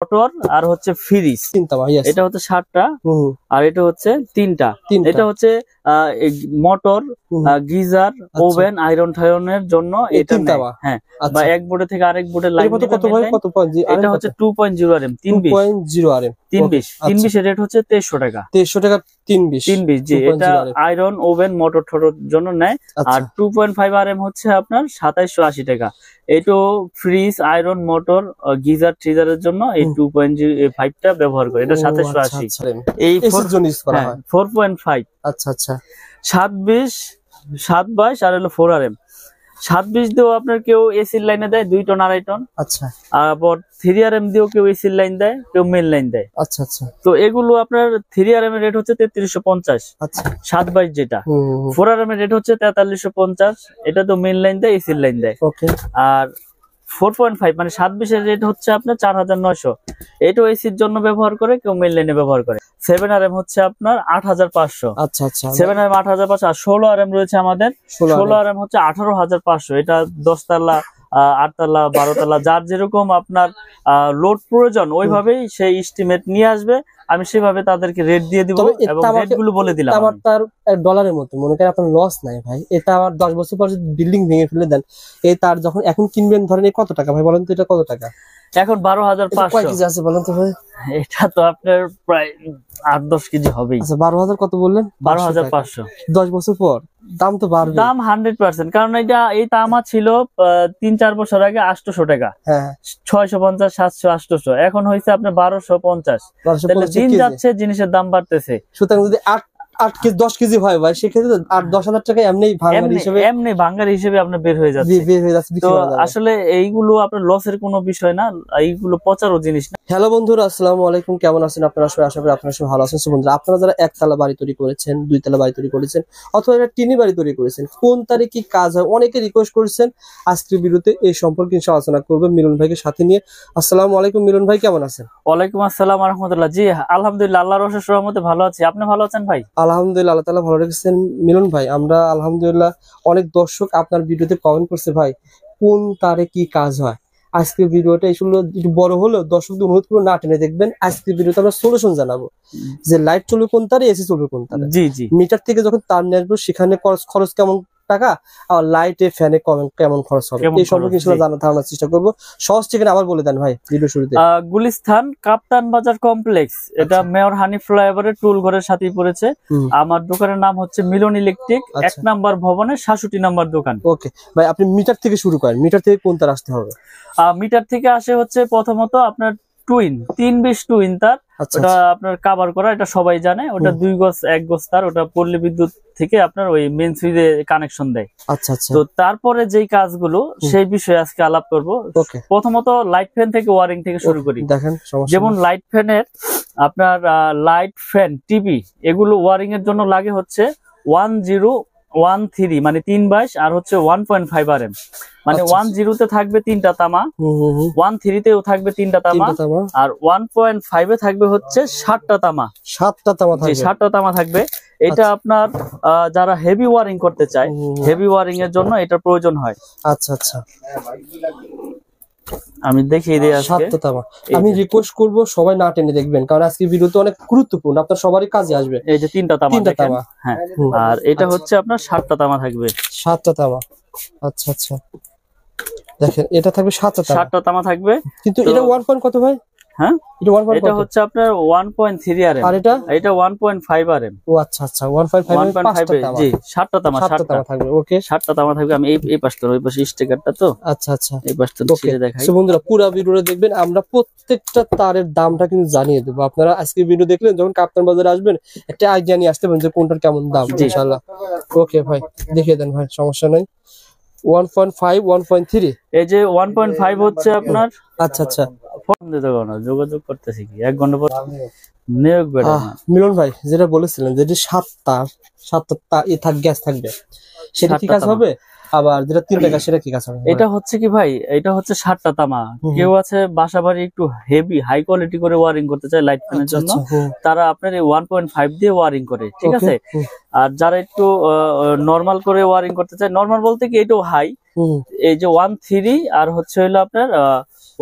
Motor আর হচ্ছে fridge তিনটা ভাই, এটা হচ্ছে 7টা আর এটা হচ্ছে 3টা। এটা হচ্ছে মোটর, গিজার, ওভেন, আয়রন ঠায়রনের জন্য এটা নেয়। হ্যাঁ, বা এক বোর্ডে থেকে আরেক বোর্ডে লাইন এটা হচ্ছে 2.0 RM 320 এর রেট হচ্ছে 2300 টাকা। 2300 টাকা 320 জি। এটা আয়রন, ওভেন, মোটর ঠোটর জন্য নেয়। আর 2.5 RM হচ্ছে আপনার 2780 টাকা। এটা ফ্রিজ, আয়রন, মোটর, গিজার, ট্রিজারের জন্য এই 2.5 টা ব্যবহার করে। এটা 2780। এই 4.5। আচ্ছা আচ্ছা। 722 আর হলো 4 RM। 720 দিয়েও আপনার কেউ এসির লাইনে দেয় 2 টন 2.5 টন। আচ্ছা। আর 3 RM দিয়েও কেউ এসির লাইন দেয়, কেউ মেন লাইন দেয়। আচ্ছা আচ্ছা। তো এগুলো আপনার 3 RM এর রেট হচ্ছে 3350। আচ্ছা। 722 যেটা। 4 RM এর রেট হচ্ছে 4350। এটা তো মেন লাইন দেয়, এসির লাইন দেয়। ওকে। আর 4.5 মানে 720 এর রেট হচ্ছে আপনার 4900। এটাও এসির জন্য ব্যবহার করে, কেউ মেন লাইনে ব্যবহার করে। 7 RM হচ্ছে আপনার 8500। আচ্ছা আচ্ছা। 7 RM 8500। আর 16 RM রয়েছে আমাদের। 16 RM হচ্ছে 18500। এটা 10 তলা, 8 তলা, 12 তলা, যার যেরকম আপনার লোড প্রয়োজন ওইভাবেই সেই এস্টিমেট নিয়ে আসবে। আমি সেভাবে তাদেরকে রেট দিয়ে দিব এবং রেটগুলো বলে দিলাম। আমার তার ডলারের মতো মনে করেন আপনার লস নাই ভাই। এটা আবার 10 বছর পর যদি বিল্ডিং ভেঙে ফেলে দেন, এই তার যখন এখন কিনবেন ধরেন এই কত টাকা ভাই বলেন তো? এটা কত টাকা এখন? 12500। কয় কেজি আছে বলেন তো ভাই? এটা তো আপনার প্রায় 8-10 কেজি হবেই। আচ্ছা, 12000 কত বললেন? 12500। 10 বছর পর দাম তো বাড়বে। দাম 100%, কারণ এই তামা ছিল 3-4 বছর আগে 800 টাকা। হ্যাঁ, 650, 700, 800। এখন হয়েছে আপনার 1250। দিন যাচ্ছে জিনিসের দাম বাড়তেছে। সুতরাং যদি 8 কেজি 10 কেজি হয় ভাই, সেক্ষেত্রে 8-10,000 টাকা এমনি ভাঙার হিসেবে আপনার বের হয়ে যাচ্ছে। তো আসলে এইগুলো আপনার লসের কোনো বিষয় না, এইগুলো পচারও জিনিস না। হ্যালো বন্ধুরা, আসসালামু আলাইকুম। কেমন আছেন আপনারা সবাই? আশা করি আপনারা সবাই ভালো আছেন। বন্ধুরা, আপনারা যারা একতলা বাড়ি তৈরি করেছেন, 2 তলা বাড়ি তৈরি করেছেন, অথবা একটা টিনি বাড়ি তৈরি করেছেন, কোন তারিখে কি কাজ হয় অনেকে রিকোয়েস্ট করেছেন। আজকের ভিডিওতে এই সম্পর্কে আলোচনা করবে মিলন ভাইকে সাথে নিয়ে। আসসালামু আলাইকুম মিলন ভাই, কেমন আছেন? ওয়ালাইকুম আসসালাম ওয়া রাহমাতুল্লাহ। জি আলহামদুলিল্লাহ, আল্লাহর অশেষ রহমতে ভালো আছি। আপনি ভালো আছেন ভাই? আলহামদুলিল্লাহ, আল্লাহ তাআলা ভালো রেখেছেন। মিলন ভাই, আমরা আলহামদুলিল্লাহ, অনেক দর্শক আপনার ভিডিওতে কমেন্ট করছে ভাই কোন তারিখে কি কাজ হয়। আজকের ভিডিওটা এগুলো একটু বড় হলেও দর্শকদের অনুরোধ করে না টেনে দেখবেন। আজকের ভিডিওতে আমরা সলিউশন জানাবো যে লাইট চলবে কোন তারে, এসি চলবে কোন তারে। জি। মিটার থেকে যখন তার নিয়ে আসবো সেখানে খরচ কেমন টাকা, আর লাইটে ফ্যানে কেমন খরচ হবে, এই সম্পর্কে ধারণার চেষ্টা করবো। সহজ ঠিকানা আবার বলে দেন ভাই ভিডিও শুরুতে। গুলিস্তান কাপ্তান বাজার কমপ্লেক্স। এটা মেয়র হানিফ ফ্লাইওভারের টুল ঘরের সাথেই পড়েছে। আমার দোকানের নাম হচ্ছে মিলন ইলেকট্রিক, 1 নম্বর ভবনের 66 নম্বর দোকান। ওকে ভাই, আপনি মিটার থেকে শুরু করেন। মিটার থেকে কোন তার আসতে হবে? মিটার থেকে আসে হচ্ছে প্রথমত আপনার টুইন 320 টুইন তার। ওটা আপনার কভার করা, এটা সবাই জানে। ওটা 2 গজ 1 গজ তার। ওটা পল্লী বিদ্যুৎ থেকে আপনার ওই মেইন সুইচে কানেকশন দেয়। আচ্ছা আচ্ছা। তো তারপরে যেই কাজগুলো সেই বিষয়ে আজকে আলাপ করব। প্রথমত লাইট ফ্যান থেকে ওয়ারিং থেকে শুরু করি। দেখেন, যেমন লাইট ফ্যানের আপনার লাইট ফ্যান, টিভি, এগুলো ওয়ারিং এর জন্য লাগে হচ্ছে 1013 মানে 322 আর হচ্ছে 1.5 RM। মানে 10 তে থাকবে 3টা তামা, 13 তেও থাকবে 3টা তামা, আর 1.5 এ থাকবে হচ্ছে 7টা তামা। 7টা তামা থাকবে। এটা আপনার যারা হেভি ওয়ারিং করতে চায়, হেভি ওয়ারিং এর জন্য এটা প্রয়োজন হয়। আচ্ছা আচ্ছা, আমি দেখিয়ে দিই। আজকে আমি রিকোয়েস্ট করব সবাই না টেনে দেখবেন, কারণ আজকে ভিডিওতে অনেক গুরুত্বপূর্ণ, আপনার সবারই কাজে আসবে। এই যে 3টা তামা। হ্যাঁ, আর এটা হচ্ছে আপনার 7টা তামা থাকবে। 7টা তামা। আচ্ছা আচ্ছা, দেখেন এটা থাকবে 7টা তামা থাকবে। কিন্তু এটা 1 পয়েন্ট কত ভাই? হ্যাঁ, এটা হচ্ছে আপনার 1.3 RM, আর এটা 1.5 RM। ও আচ্ছা আচ্ছা, 1.5 জি, 7টা তামা থাকবে। ওকে, 7টা তামা থাকবে। আমি এই পাশটা ওই পাশে স্টিকারটা তো। আচ্ছা আচ্ছা, এই পাশটা ছিঁড়ে দেখাই। সো বন্ধুরা, পুরো ভিডিওটা দেখবেন। আমরা প্রত্যেকটা তারের দামটা কিন্তু জানিয়ে দেবো। আপনারা আজকে ভিডিও দেখলেন, যখন কাপ্তান বাজারে আসবেন একটা আইডিয়া নিয়ে আসতে পারেন যে কোনটার কেমন দাম। ইনশাআল্লাহ। ওকে ভাই, দেখিয়ে দেন ভাই, সমস্যা নাই। 1.5, 1.3। এই যে 1.5 হচ্ছে আপনার। আচ্ছা আচ্ছা, ফোন দিতে পারো না, যোগাযোগ করতেছি কি 1 ঘন্টা পর নিয়োগ বেড়ে। মিলন ভাই যেটা বলেছিলেন যে 7টা গ্যাস থাকবে, সেটা কি কাজ হবে? আবার যেটা 3টা গ্যাস, সেটা কি কাজ হবে? এটা হচ্ছে কি ভাই, এটা হচ্ছে 7টা তামা। কেউ আছে বাসা বাড়ি একটু হেভি হাই কোয়ালিটি করে ওয়ারিং করতে চায় লাইট ফ্যানের জন্য, তারা আপনার এই 1.5 দিয়ে ওয়ারিং করে, ঠিক আছে। আর যারা একটু নরমাল করে ওয়ারিং করতে চায়, নরমাল বলতে কি এটাও হাই, এই যে 13 আর হচ্ছে হলো আপনার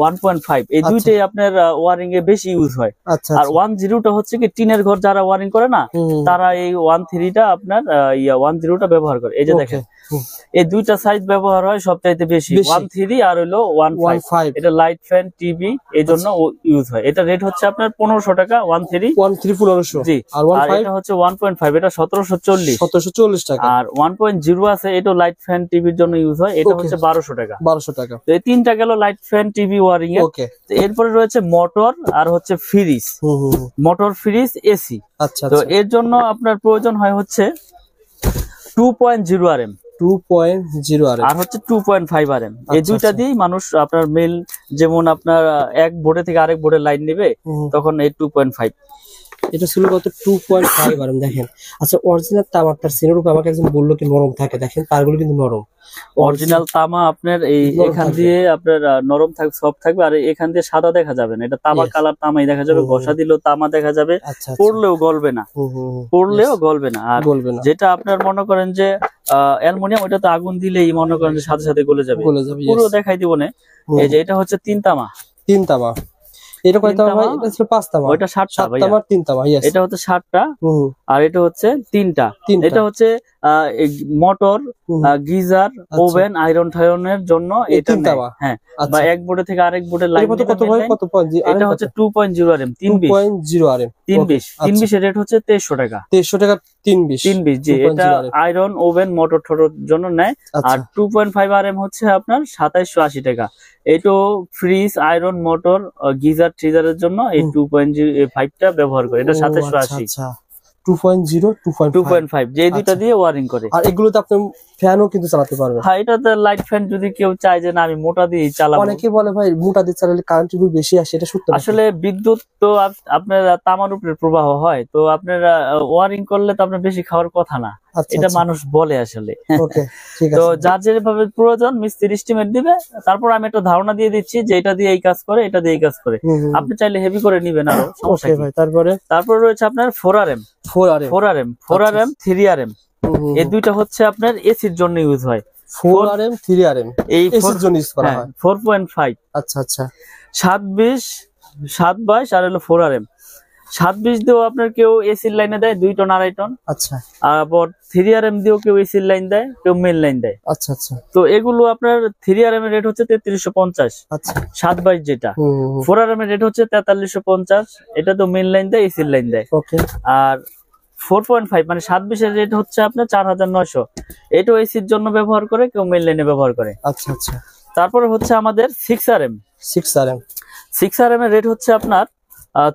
1.5 এই দুইটাই আপনার ওয়ারিং এ বেশি ইউজ হয়। আচ্ছা আর 10টা হচ্ছে কি টিনের ঘর যারা ওয়ারিং করে না তারা এই 13টা আপনার 10টা ব্যবহার করে। এই যে দেখেন এই দুইটা সাইজ ব্যবহার হয় সবচাইতে বেশি, 13 আর হলো 15। এটা লাইট ফ্যান টিভি এই জন্য ইউজ হয়। এটা রেট হচ্ছে আপনার 1500 টাকা 13 1500। জি। আর এটা হচ্ছে 1.5 এটা 1740 টাকা। আর 1.0 আছে এটা লাইট ফ্যান টিভির জন্য ইউজ হয়, এটা হচ্ছে 1200 টাকা। তো এই তিনটা গেল লাইট ফ্যান টিভি ওয়ারিং এর। এরপরে রয়েছে মোটর আর হচ্ছে ফ্রিজ, মোটর ফ্রিজ এসি। আচ্ছা, তো এর জন্য আপনার প্রয়োজন হয় হচ্ছে 2.0 RM 2.0 RM আর হচ্ছে 2.5 RM। এই দুইটা দিয়েই মানুষ আপনার মেল, যেমন আপনার এক বোর্ডে থেকে আরেক বোর্ডে লাইন নেবে তখন এই 2.5। এটা ছিল কত 2.5 RM দেখেন। আচ্ছা অরিজিনাল তামাটার সিনের উপর আমাকে একজন বললো কি নরম থাকে, দেখেন তারগুলো কিন্তু নরম। অরিজিনাল তামা আপনার এই এখান দিয়ে আপনার নরম থাকবে, সফট থাকবে, আর এখান দিয়ে সাদা দেখা যাবে না, এটা তামা কালার তামাই দেখা যাবে। ঘষা দিলেও তামা দেখা যাবে, পড়লেও গলবে না, পড়লেও গলবে না। আর যেটা আপনার মনে করেন যে অ্যালুমিনিয়াম, ওটা তো আগুন দিলেই মনে করেন যে সাথে সাথে গলে যাবে, পুরো দেখাই দিব না। এই যে এটা হচ্ছে 3 তামা। এটা কয়টা ভাই? এটা ছিল 5 তামা। ওইটা 7টা ভাই, 3 তামা। এটা হচ্ছে 7টা আর এটা হচ্ছে 3টা। এটা হচ্ছে মোটর, গিজার, ওভেন, আয়রন ঠায়রনের জন্য এটা নেয়। হ্যাঁ, বা এক বোর্ডে থেকে আরেক বোর্ডে লাইন কত ভাই? কত পয়েন্ট? এটা হচ্ছে 2.0 RM 320 RM 320 এর রেট হচ্ছে 2300 টাকা। 2300 টাকা 320 জি। এটা আয়রন, ওভেন, মোটর ঠোরের জন্য নেয়। আর 2.5 RM হচ্ছে আপনার 2780 টাকা। এইটো ফ্রিজ, আয়রন, মোটর, গিজার, ট্রিজারের জন্য এই 2.5টা ব্যবহার করে। এটা 2780। 2.5 যে দুইটা দিয়ে ওয়ারিং করে। আর এগুলোতে আপনি ফ্যানও কিন্তু চালাতে পারবেন। হ্যাঁ, এটাতে লাইট ফ্যান যদি কেউ চায় যে না আমি মোটা দিয়ে চালাবো। অনেকে বলে ভাই মোটা দিয়ে চালালে কারেন্ট বিল বেশি আসে, এটা সত্য? আসলে বিদ্যুৎ তো আপনার তামার উপরে প্রবাহ হয়, তো আপনার ওয়ারিং করলে তো আপনার বেশি খাওয়ার কথা না, এটা মানুষ বলে আসলে। তো যার যেভাবে প্রয়োজন মিস্ত্রি এস্টিমেট দিবে, তারপর আমি একটা ধারণা দিয়ে দিচ্ছি যে এটা দিয়ে এই কাজ করে, এটা দিয়ে এই কাজ করে। আপনি চাইলে হেভি করে নিবেন আরো, সমস্যা নেই। তারপরে রয়েছে আপনার 4 RM 3 RM। এই দুইটা হচ্ছে আপনার এসির জন্য ইউজ হয়। 4 RM 3 RM এই এসির জন্য ইউজ করা হয়। 4.5 আচ্ছা 720 আর হলো 4 RM। 720 দিয়েও আপনার কেউ এসির লাইনে দেয় 2 টন 2.5 টন। আচ্ছা। আবার 3 RM দিয়েও কেউ এসির লাইন দেয়, কেউ মেন লাইন দেয়। আচ্ছা। তো এগুলো আপনার 3 RM এর রেট হচ্ছে 3350। আচ্ছা। 722 যেটা। 4 RM এর রেট হচ্ছে 4350। এটা তো মেন লাইন দেয়, এসির লাইন দেয়। আর 4.5 মানে 720 এর রেট হচ্ছে আপনার 4900। এটাও এসির জন্য ব্যবহার করে, কেউ মেন লাইনে ব্যবহার করে। আচ্ছা। তারপরে হচ্ছে আমাদের 6 RM 6 RM এর রেট হচ্ছে আপনার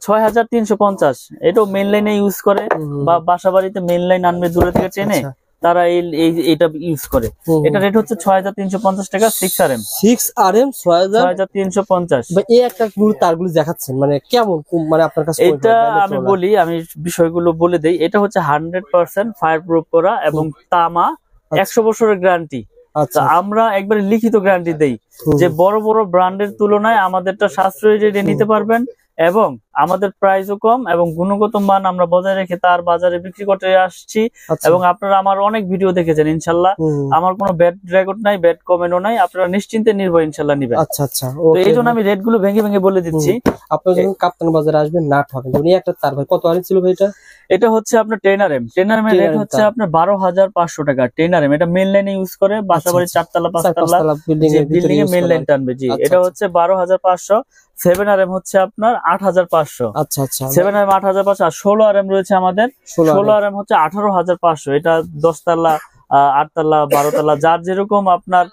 6350। এটাও মেন লাইনে ইউজ করে, বা বাসা বাড়িতে মেন লাইন আনবে দূরে থেকে ট্রেনে, তারা এইটা ইউজ করে। এটা রেট হচ্ছে 6350 টাকা 6 RM 6350। এই একটা তারগুলো দেখাচ্ছেন মানে কেমন, মানে আপনার কাছে? এটা আমি বলি, আমি বিষয়গুলো বলে দেই। এটা হচ্ছে 100% ফায়ার প্রুফ করা এবং তামা, 100 বছরের গ্যারান্টি। আমরা একবারে লিখিত গ্যারান্টি দেই যে বড় বড় ব্র্যান্ডের তুলনায় আমাদেরটা সাশ্রয়ী রেটে নিতে পারবেন, এবং আমাদের প্রাইসও কম এবং গুণগত মান আমরা বজায় রেখে তার বাজারে বিক্রি করতে আসছি। এবং আপনারা আমার অনেক ভিডিও দেখেছেন, ইনশাল্লাহ আমার কোনো ব্যাড রেকর্ড নাই, ব্যাড কমেন্টও নাই। আপনারা নিশ্চিন্তে নির্ভয় ইনশাল্লাহ নিবেন। আচ্ছা। তো এই জন্য আমি রেট গুলো ভেঙে ভেঙে বলে দিচ্ছি। আপনারা যখন কাপ্তান বাজারে আসবেন নাট হবে। উনি একটা তার ভাই কত আনি ছিল ভাই? এটা হচ্ছে আপনার 10 RM এর রেট হচ্ছে আপনার 12500 টাকা। 10 RM এটা মেন লাইনে ইউজ করে, বাসাবাড়ির 4 তলা 5 তলা বিল্ডিং এ মেন লাইন টানবে। জি, এটা হচ্ছে 12500। 7 RM হচ্ছে আপনার 8500। আচ্ছা। 7 RM 8500। আর 16 RM রয়েছে আমাদের। 16 RM হচ্ছে 18500। এটা 10 তলা, 8 তলা, 12 তলা, যার যেরকম আপনার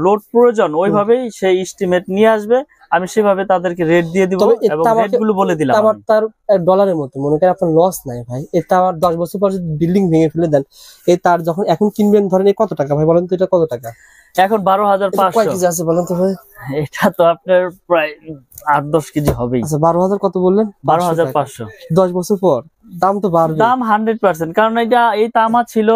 লোড প্রয়োজন ওইভাবেই সেই এস্টিমেট নিয়ে আসবে। আমি সেভাবে তাদেরকে রেট দিয়ে দিব এবং রেট গুলো বলে দিলাম। আমার তার ডলারের মতো মনে করেন আপনার লস নাই ভাই। এটা আমার 10 বছর পর যদি বিল্ডিং ভেঙে ফেলে দেন, এই তার যখন এখন কিনবেন ধরেন কত টাকা ভাই বলেন তো? এটা কত টাকা এখন? 12500। কয় কেজি আছে বলেন তো ভাই? এটা তো আপনার প্রায় 8-10 কেজি হবেই। আচ্ছা 12000 কত বললেন? 12500। 10 বছর পর দাম তো বাড়বে। দাম 100%, কারণ এই তামা ছিল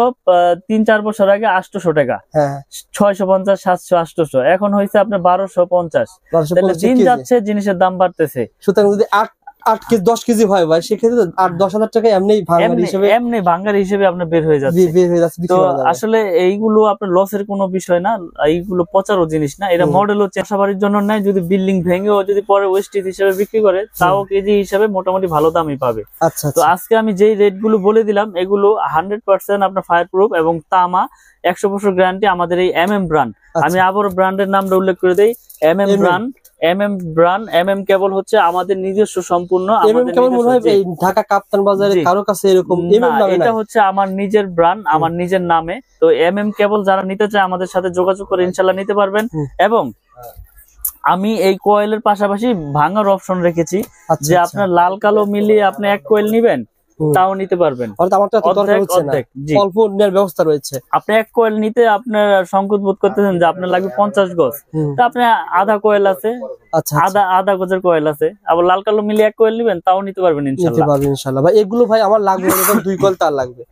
3-4 বছর আগে 800 টাকা। হ্যাঁ, 650, 700, 800। এখন হয়েছে আপনার 1250। তাহলে দিন যাচ্ছে জিনিসের দাম বাড়তেছে। সুতরাং যদি 8 কেজি 10 কেজি হয় ভাই, সেক্ষেত্রে 8-10 হাজার টাকা এমনি ভাঙ্গার হিসেবে আপনার বের হয়ে যাচ্ছে। তো আসলে এইগুলো আপনার লসের কোনো বিষয় না, এইগুলো পচারও জিনিস না। এটা মডেল হচ্ছে বাসাবাড়ির জন্য নেয়, যদি বিল্ডিং ভেঙেও যদি পরে ওয়েস্টেজ হিসেবে বিক্রি করে তাও কেজি হিসাবে মোটামুটি ভালো দামই পাবে। আচ্ছা, তো আজকে আমি যেই রেট গুলো বলে দিলাম এগুলো 100% আপনার ফায়ার প্রুফ এবং তামা 100 বছর গ্যারান্টি আমাদের এই MM ব্র্যান্ড। আমি আবার ব্র্যান্ডের নামটা উল্লেখ করে দেই, MM ব্র্যান্ড। MM কেবল হচ্ছে আমাদের নিজস্ব সম্পূর্ণ, ঢাকা কাপ্তান বাজারে কারো কাছে এরকম এটা হচ্ছে আমার নিজের ব্র্যান্ড, আমার নিজের নামে। তো MM কেবল যারা নিতে চায় আমাদের সাথে যোগাযোগ করে ইনশাআল্লাহ নিতে পারবেন। এবং আমি এই কয়েলের পাশাপাশি ভাঙার অপশন রেখেছি, যে আপনার লাল কালো মিলিয়ে আপনি এক কয়েল নিবেন তাও নিতে পারবেন, অল্প নেওয়ার ব্যবস্থা রয়েছে। আপনি এক কয়েল নিতে আপনার সংকোচ বোধ করতেছেন যে আপনার লাগবে 50 গজ, তো আপনি আধা কয়েল আছে, আধা গজের কয়েল আছে, আবার লাল কালো মিলিয়ে এক কয়েল নিবেন তাও নিতে পারবেন ইনশাআল্লাহ। ভাই এগুলো ভাই আমার লাগবে 2 কয়েল তার লাগবে,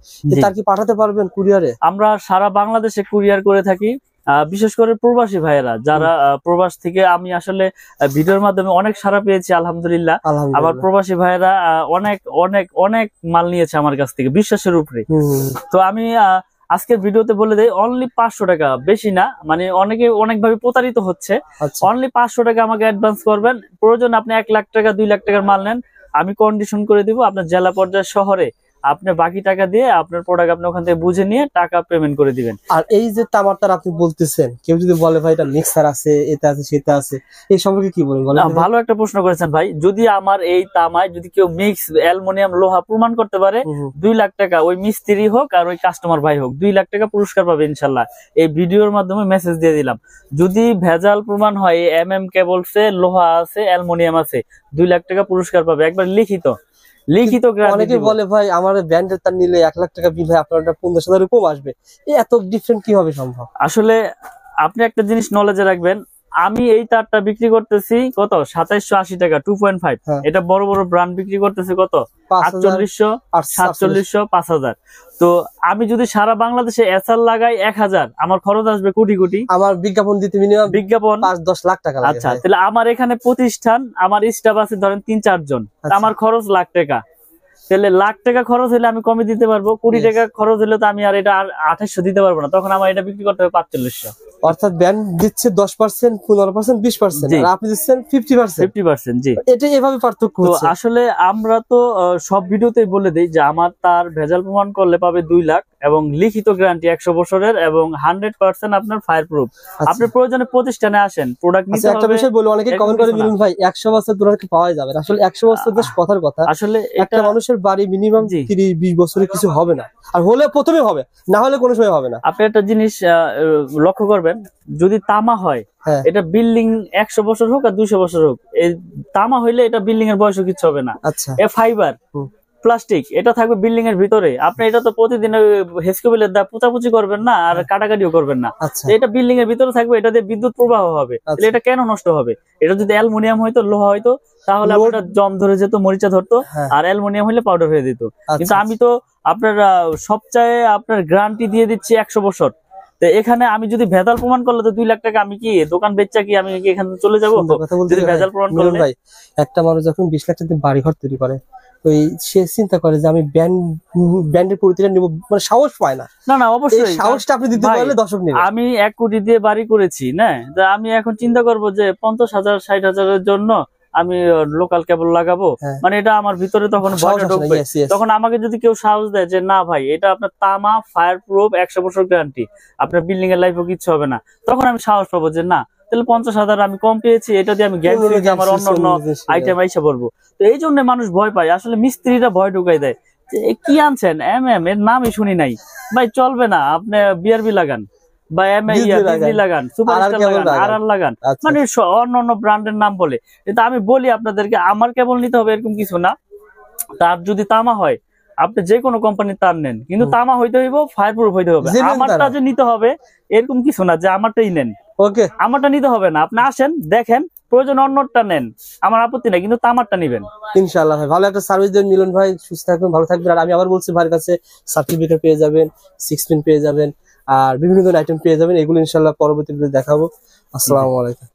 তার কি পাঠাতে পারবেন কুরিয়ারে? আমরা সারা বাংলাদেশে কুরিয়ার করে থাকি, বিশেষ করে প্রবাসী ভাইয়েরা যারা প্রবাস থেকে, আমি আসলে ভিডিওর মাধ্যমে অনেক সাড়া পেয়েছি আলহামদুলিল্লাহ। আবার প্রবাসী ভাইয়েরা অনেক অনেক অনেক মাল নিয়েছে আমার কাছ থেকে বিশ্বাসের উপরে। তো আমি আজকের ভিডিওতে বলে দেই অনলি 500 টাকা, বেশি না, মানে অনেকে অনেকভাবে প্রতারিত হচ্ছে। অনলি 500 টাকা আমাকে অ্যাডভান্স করবেন, প্রয়োজন আপনি 1 লাখ টাকা 2 লাখ টাকার মাল নেন, আমি কন্ডিশন করে দিব আপনার জেলা পর্যায়ে শহরে, আপনি বাকি টাকা দিয়ে আপনার প্রোডাক্ট আপনি ওখান থেকে বুঝে নিয়ে টাকা পেমেন্ট করে দিবেন। আর এই যে তামার আপনি বলতেছেন, কেউ যদি বলে ভাই এটা মিক্সার আছে, এটা আছে, সেটা আছে, এই সম্পর্কে কি বলেন? ভালো একটা প্রশ্ন করেছেন ভাই। যদি আমার এই তামায় যদি কেউ মিক্স অ্যালুমিনিয়াম লোহা প্রমাণ করতে পারে, 2 লাখ টাকা, ওই মিস্ত্রি হোক আর ওই কাস্টমার ভাই হোক, 2 লাখ টাকা পুরস্কার পাবে ইনশাল্লাহ। এই ভিডিওর মাধ্যমে মেসেজ দিয়ে দিলাম। যদি ভেজাল প্রমাণ হয় MM কেবলসে লোহা আছে অ্যালুমিনিয়াম আছে, 2 লাখ টাকা পুরস্কার পাবে, একবার লিখিত। অনেকে বলে ভাই আমার ব্র্যান্ডের তার নিলে 1 লাখ টাকা বিল হয়, আপনার 50,000 কম আসবে, এত ডিফারেন্ট কিভাবে সম্ভব? আসলে আপনি একটা জিনিস নলেজে রাখবেন, আমি এই তারটা বিক্রি করতেছি কত 2780 টাকা 2.5, এটা বড় বড় ব্র্যান্ড বিক্রি করতেছে কত 4800 4700 5000। তো আমি যদি সারা বাংলাদেশে এসআর লাগাই 1000, আমার খরচ আসবে কোটি কোটি। আমার বিজ্ঞাপন দিতে মিনিমাম বিজ্ঞাপন 5-10 লাখ টাকা লাগে। আচ্ছা, তাহলে আমার এখানে প্রতিষ্ঠান, আমার স্টাফ আছে ধরেন 3-4 জন, আমার খরচ লাখ টাকা। তাহলে লাখ টাকা খরচ হলে আমি কমে দিতে পারবো, কোটি টাকা খরচ হলে তো আমি আর এটা 2800 দিতে পারবো না, তখন আমার এটা বিক্রি করতে হবে 4500। অর্থাৎ ব্র্যান্ড দিচ্ছে 10%, 15%, 20%, আর আপনি দিচ্ছেন 50%। জি, এটা এভাবে পার্থক্য হচ্ছে। আসলে আমরা তো সব ভিডিওতেই বলে দেই যে আমার তার ভেজাল প্রমাণ করলে পাবে 2 লাখ এবং লিখিত গ্যারান্টি 100 বছরের এবং 100% আপনার ফায়ার প্রুফ। আপনি প্রয়োজনে প্রতিষ্ঠানে আসেন, প্রোডাক্ট নিতে হবে। একটা বিষয় বলি, অনেকে কমেন্ট করে মিলুন ভাই 100 বছর প্রোডাক্ট পাওয়া যাবে, আসলে 100 বছর বেশ কথার কথা। আসলে একটা মানুষের বাড়ি মিনিমাম 30-20 বছরে কিছু হবে না, আর হলে প্রথমে হবে, না হলে কোনো সময় হবে না। আপনি একটা জিনিস লক্ষ্য করবেন, যদি তামা হয় এটা বিল্ডিং 100 বছর হোক আর 200 বছর হোক, এই তামা হইলে এটা বিল্ডিং এর বয়সও কিছু হবে না। আচ্ছা, এ ফাইবার প্লাস্টিক, এটা থাকবে বিল্ডিং এর ভিতরে, আপনি এটা তো প্রতিদিন হেসকোবেলের দা পোচাপুচি করবেন না আর কাটাকাটিও করবেন না, এটা বিল্ডিং এর ভিতরে থাকবে, এটা দিয়ে বিদ্যুৎ প্রবাহ হবে, তাহলে এটা কেন নষ্ট হবে? এটা যদি অ্যালুমিনিয়াম হয়তো, লোহা হয়তো, তাহলে আপনার জম ধরে যেত, মরিচা ধরতো, আর অ্যালুমিনিয়াম হলে পাউডার হয়ে যেত। কিন্তু আমি তো আপনার সবচেয়ে আপনার গ্যারান্টি দিয়ে দিচ্ছি 100 বছর। তো এখানে আমি যদি ভেজাল প্রমাণ করলে তো 2 লাখ টাকা, আমি কি দোকান বেচা কি আমি এখান থেকে চলে যাবো? যদি ভেজাল প্রমাণ করলে ভাই, একটা মানুষ যখন 20 লাখ টাকা বাড়ি ঘর তৈরি করে, ওই সে চিন্তা করে যে আমি ব্র্যান্ডের পরিচয় নিব, মানে সাহস পায় না। না অবশ্যই সাহসটা আপনি দিতে পারলে দর্শক নেবে। আমি 1 কোটি দিয়ে বাড়ি করেছি না, আমি এখন চিন্তা করব যে 50,000 60,000 জন্য আমি লোকাল কেবল লাগাবো, মানে এটা আমার ভিতরে তখন ভয়টা ঢুকবে। তখন আমাকে যদি কেউ সাহস দেয় যে না ভাই এটা আপনার তামা ফায়ার প্রুফ 100 বছর গ্যারান্টি, আপনার বিল্ডিং এর লাইফও কিছু হবে না, তখন আমি সাহস পাবো যে না, তাহলে 50,000 আমি কম পেয়েছি, এটা দিয়ে আমি গ্যারান্টি আমার অন্য আইটেম আইসা পড়বো। তো এই জন্য মানুষ ভয় পায়, আসলে মিস্ত্রিরা ভয় ঢুকাই দেয় যে কি আনছেন MM, এর নামই শুনি নাই ভাই, চলবে না, আপনি BRB লাগান বা লাগান, সুপারস্টার লাগান, RR লাগান, মানে অন্য ব্র্যান্ডের নাম বলে। কিন্তু আমি বলি আপনাদেরকে, আমার কেবল নিতে হবে এরকম কিছু না। তার যদি তামা হয়, আপনি যে কোনো কোম্পানির তার নেন, কিন্তু তামা হইতে হইব, ফায়ার প্রুফ হইতে হবে। আমারটা যে নিতে হবে এরকম কিছু না যে আমারটাই নেন, আমারটা নিতে হবে না। আপনি আসেন, দেখেন, প্রয়োজন অন্যটা নেন, আমার আপত্তি নাই, কিন্তু তামারটা নিবেন ইনশাআল্লাহ। ভাই ভালো একটা সার্ভিস দেন মিলন ভাই, সুস্থ থাকবেন, ভালো থাকবেন। আর আমি আবার বলছি, ভাইয়ের কাছে সার্টিফিকেট পেয়ে যাবেন, 6 পিন পেয়ে যাবেন, আর বিভিন্ন ধরনের আইটেম পেয়ে যাবেন। এগুলো ইনশাআল্লাহ পরবর্তী ভিডিওতে দেখাবো। আসসালামু আলাইকুম।